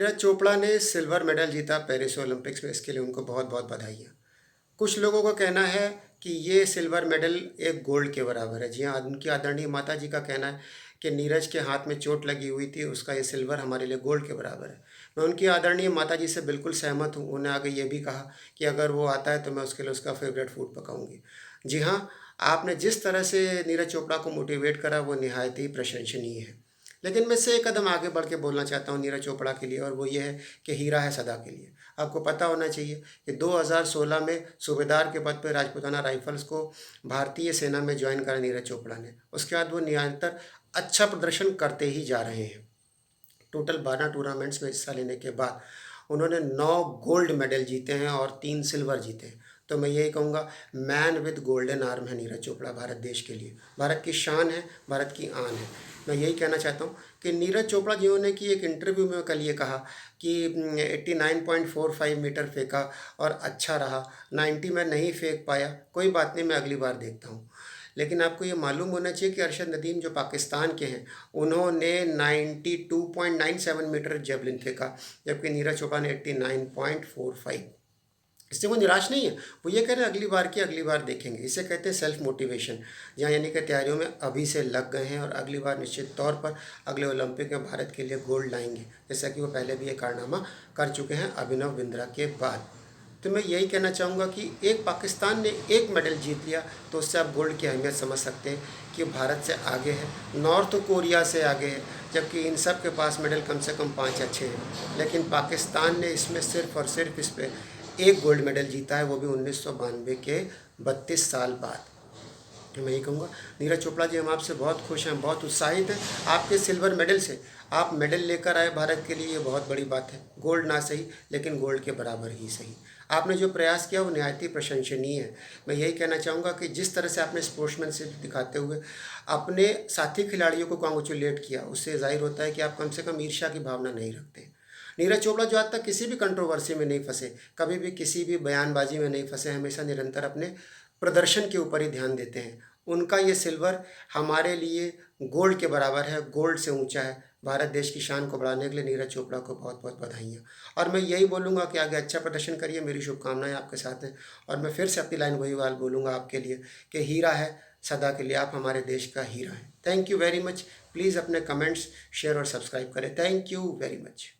नीरज चोपड़ा ने silver medal जीता Paris Olympics में, इसके लिए उनको बहुत बहुत बधाइयाँ। कुछ लोगों का कहना है कि ये सिल्वर मेडल एक गोल्ड के बराबर है। जी हाँ, उनकी आदरणीय माता जी का कहना है कि नीरज के हाथ में चोट लगी हुई थी, उसका ये सिल्वर हमारे लिए गोल्ड के बराबर है। मैं उनकी आदरणीय माता जी से बिल्कुल सहमत हूँ। उन्होंने आगे ये भी कहा कि अगर वो आता है तो मैं उसके लिए उसका फेवरेट फूड पकाऊंगी। जी हाँ, आपने जिस तरह से नीरज चोपड़ा को मोटिवेट करा वो निहायत ही प्रशंसनीय है। लेकिन मैं इससे एक कदम आगे बढ़ के बोलना चाहता हूँ नीरज चोपड़ा के लिए, और वो ये है कि हीरा है सदा के लिए। आपको पता होना चाहिए कि 2016 में सूबेदार के पद पर राजपूताना राइफल्स को भारतीय सेना में ज्वाइन करा नीरज चोपड़ा ने। उसके बाद वो निरंतर अच्छा प्रदर्शन करते ही जा रहे हैं। टोटल 12 टूर्नामेंट्स में हिस्सा लेने के बाद उन्होंने 9 गोल्ड मेडल जीते हैं और 3 सिल्वर जीते हैं। तो मैं यही कहूँगा, मैन विद गोल्डन आर्म है नीरज चोपड़ा भारत देश के लिए। भारत की शान है, भारत की आन है। मैं यही कहना चाहता हूँ कि नीरज चोपड़ा जिन्होंने कि एक इंटरव्यू में कल ये कहा कि 89.45 मीटर फेंका और अच्छा रहा, 90 में नहीं फेंक पाया, कोई बात नहीं, मैं अगली बार देखता हूँ। लेकिन आपको ये मालूम होना चाहिए कि अरशद नदीम जो पाकिस्तान के हैं, उन्होंने 92.97 मीटर जेवलिन फेंका, जबकि नीरज चोपड़ा ने 89.45। इससे वो निराश नहीं है, वो ये कह रहे हैं अगली बार की अगली बार देखेंगे। इसे कहते हैं सेल्फ मोटिवेशन, जहाँ यानी कि तैयारियों में अभी से लग गए हैं और अगली बार निश्चित तौर पर अगले ओलंपिक में भारत के लिए गोल्ड लाएंगे, जैसा कि वो पहले भी ये कारनामा कर चुके हैं अभिनव बिंद्रा के बाद। तो मैं यही कहना चाहूँगा कि एक पाकिस्तान ने एक मेडल जीत लिया तो उससे आप गोल्ड की अहमियत समझ सकते हैं कि भारत से आगे है, नॉर्थ कोरिया से आगे है, जबकि इन सब के पास मेडल कम से कम 5 अच्छे हैं। लेकिन पाकिस्तान ने इसमें सिर्फ और सिर्फ इस पर एक गोल्ड मेडल जीता है, वो भी 1992 के 32 साल बाद। तो मैं यही कहूँगा, नीरज चोपड़ा जी, हम आपसे बहुत खुश हैं, बहुत उत्साहित हैं आपके सिल्वर मेडल से। आप मेडल लेकर आए भारत के लिए, ये बहुत बड़ी बात है। गोल्ड ना सही, लेकिन गोल्ड के बराबर ही सही। आपने जो प्रयास किया वो निहायत ही प्रशंसनीय है। मैं यही कहना चाहूँगा कि जिस तरह से आपने स्पोर्ट्समैनशिप दिखाते हुए अपने साथी खिलाड़ियों को कॉन्ग्रेचुलेट किया, उससे जाहिर होता है कि आप कम से कम ईर्ष्या की भावना नहीं रखते। नीरज चोपड़ा जो आज तक किसी भी कंट्रोवर्सी में नहीं फंसे, कभी भी किसी भी बयानबाजी में नहीं फंसे, हमेशा निरंतर अपने प्रदर्शन के ऊपर ही ध्यान देते हैं। उनका ये सिल्वर हमारे लिए गोल्ड के बराबर है, गोल्ड से ऊंचा है। भारत देश की शान को बढ़ाने के लिए नीरज चोपड़ा को बहुत बहुत बधाइयाँ। और मैं यही बोलूँगा कि आगे अच्छा प्रदर्शन करिए, मेरी शुभकामनाएं आपके साथ हैं। और मैं फिर से अपनी लाइन वही वाल बोलूँगा आपके लिए कि हीरा है सदा के लिए, आप हमारे देश का हीरा हैं। Thank you very much. Please अपने कमेंट्स शेयर और सब्सक्राइब करें। Thank you very much.